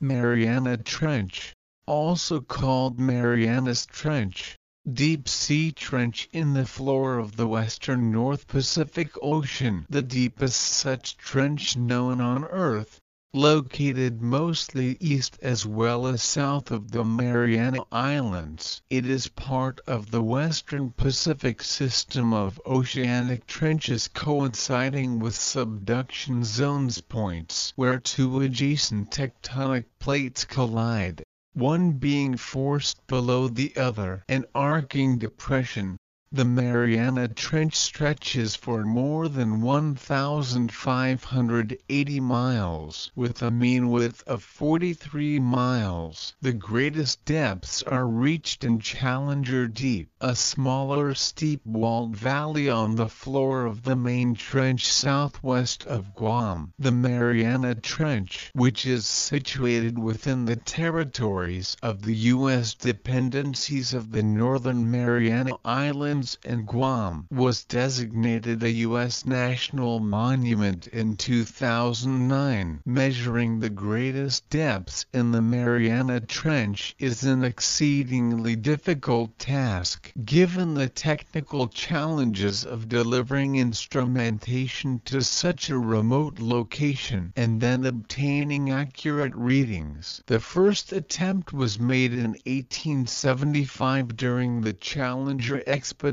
Mariana Trench, also called Marianas Trench, deep-sea trench in the floor of the western North Pacific Ocean, the deepest such trench known on Earth, located mostly east as well as south of the Mariana Islands. It is part of the Western Pacific system of oceanic trenches coinciding with subduction zones, points where two adjacent tectonic plates collide, one being forced below the other. An arcing depression. The Mariana Trench stretches for more than 1,580 miles, with a mean width of 43 miles. The greatest depths are reached in Challenger Deep, a smaller steep-walled valley on the floor of the main trench southwest of Guam. The Mariana Trench, which is situated within the territories of the U.S. dependencies of the Northern Mariana Islands and Guam, was designated a U.S. National Monument in 2009. Measuring the greatest depths in the Mariana Trench is an exceedingly difficult task, given the technical challenges of delivering instrumentation to such a remote location and then obtaining accurate readings. The first attempt was made in 1875 during the Challenger expedition,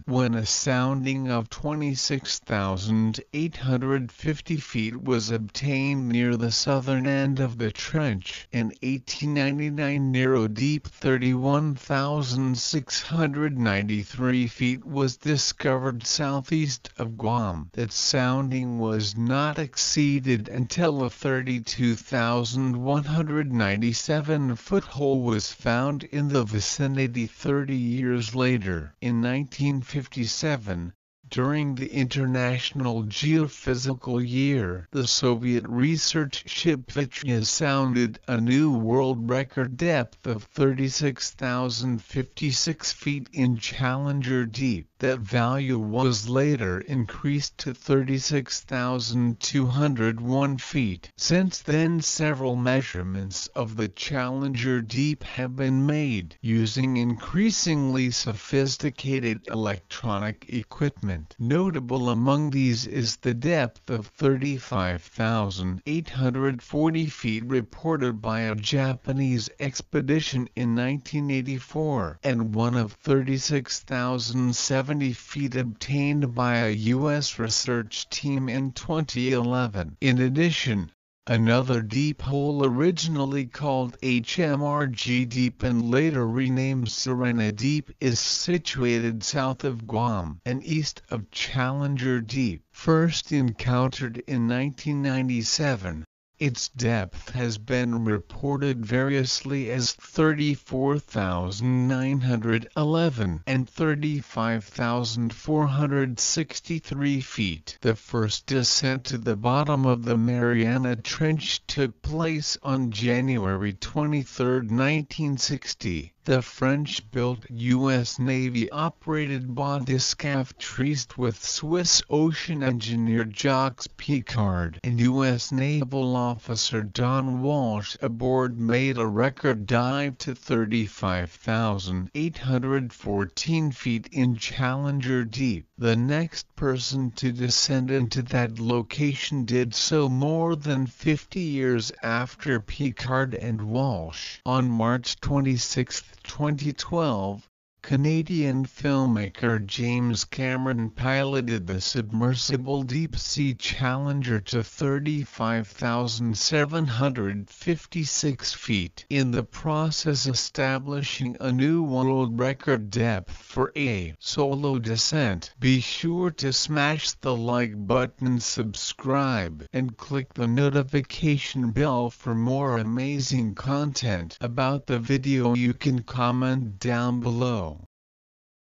when a sounding of 26,850 feet was obtained near the southern end of the trench. In 1899, narrow deep 31,693 feet was discovered southeast of Guam. That sounding was not exceeded until a 32,197-foot hole was found in the vicinity 30 years later. In 1957, during the International Geophysical Year, the Soviet research ship Vytria sounded a new world record depth of 36,056 feet in Challenger Deep. That value was later increased to 36,201 feet. Since then, several measurements of the Challenger Deep have been made using increasingly sophisticated electronic equipment. Notable among these is the depth of 35,840 feet reported by a Japanese expedition in 1984, and one of 36,070 feet obtained by a U.S. research team in 2011. In addition, another deep hole originally called HMRG Deep and later renamed Serena Deep is situated south of Guam and east of Challenger Deep. First encountered in 1997, its depth has been reported variously as 34,911 and 35,463 feet. The first descent to the bottom of the Mariana Trench took place on January 23, 1960. The French-built U.S. Navy-operated Baudiscaf traced with Swiss ocean engineer Jacques Piccard and U.S. naval officer Don Walsh aboard made a record dive to 35,814 feet in Challenger Deep. The next person to descend into that location did so more than 50 years after Piccard and Walsh. On March 26, 2012, Canadian filmmaker James Cameron piloted the submersible deep-sea Challenger to 35,756 feet, in the process establishing a new world record depth for a solo descent. Be sure to smash the like button, subscribe, and click the notification bell for more amazing content about the video. You can comment down below.